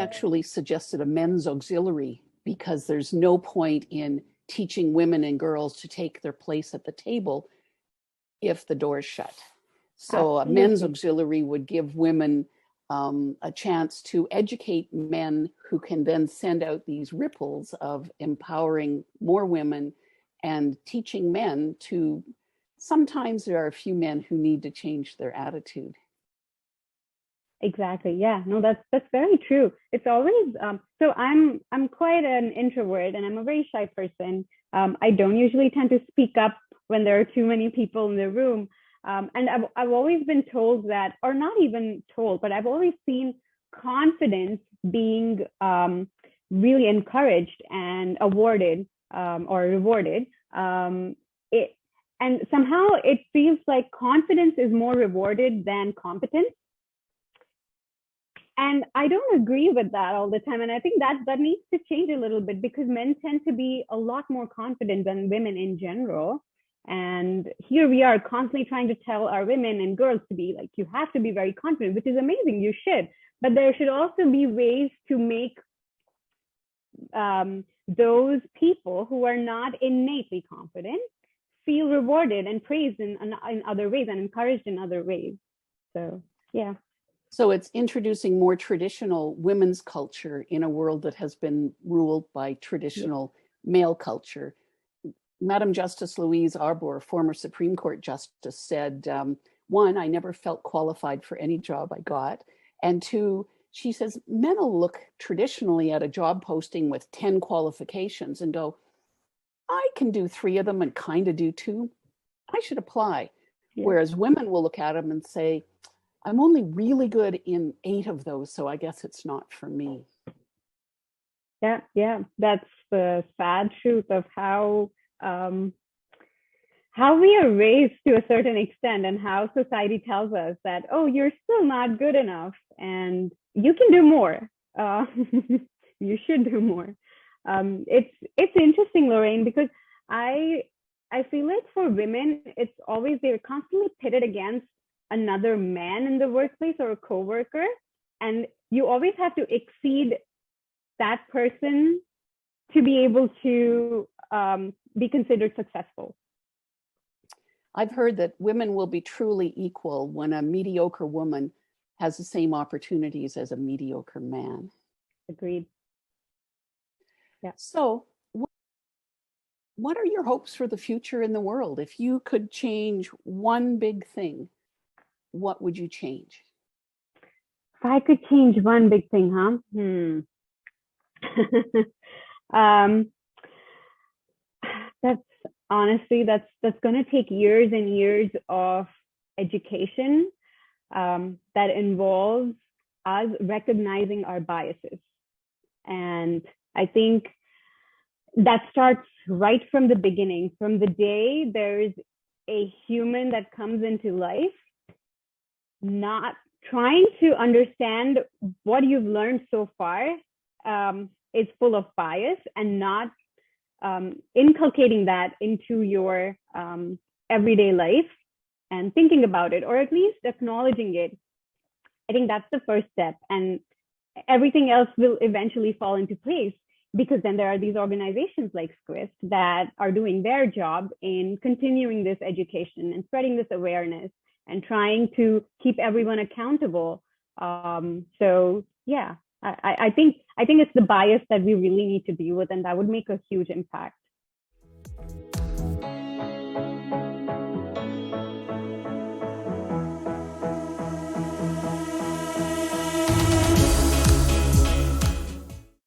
actually suggested a men's auxiliary because there's no point in teaching women and girls to take their place at the table if the door is shut. So a men's auxiliary would give women a chance to educate men who can then send out these ripples of empowering more women and teaching men to, sometimes there are a few men who need to change their attitude. Exactly. Yeah. No, that's very true. It's always so I'm quite an introvert and I'm a very shy person. I don't usually tend to speak up when there are too many people in the room. And I've always been told that, or not even told, but I've always seen confidence being really encouraged and awarded or rewarded. And somehow it feels like confidence is more rewarded than competence. And I don't agree with that all the time. And I think that needs to change a little bit because men tend to be a lot more confident than women in general. And here we are constantly trying to tell our women and girls to be like, you have to be very confident, which is amazing, you should. But there should also be ways to make those people who are not innately confident feel rewarded and praised in other ways and encouraged in other ways. So, yeah. So it's introducing more traditional women's culture in a world that has been ruled by traditional male culture. Madam Justice Louise Arbour, former Supreme Court Justice, said, one, I never felt qualified for any job I got. And two, she says, men will look traditionally at a job posting with 10 qualifications and go, I can do 3 of them and kind of do 2. I should apply. Yeah. Whereas women will look at them and say, I'm only really good in 8 of those, so I guess it's not for me. Yeah, that's the sad truth of how we are raised to a certain extent and how society tells us that, oh, you're still not good enough and you can do more. You should do more. It's interesting, Lorraine, because I feel like for women, it's always, they're constantly pitted against another man in the workplace or a coworker, and you always have to exceed that person to be able to be considered successful. I've heard that women will be truly equal when a mediocre woman has the same opportunities as a mediocre man. Agreed. Yeah. So what are your hopes for the future in the world? If you could change one big thing, what would you change? If I could change one big thing, that's going to take years and years of education that involves us recognizing our biases. And I think that starts right from the beginning, from the day there's a human that comes into life, not trying to understand what you've learned so far is full of bias, and not inculcating that into your everyday life and thinking about it, or at least acknowledging it. I think that's the first step, and everything else will eventually fall into place, because then there are these organizations like SCWIST that are doing their job in continuing this education and spreading this awareness and trying to keep everyone accountable. So yeah, I think it's the bias that we really need to deal with, and that would make a huge impact.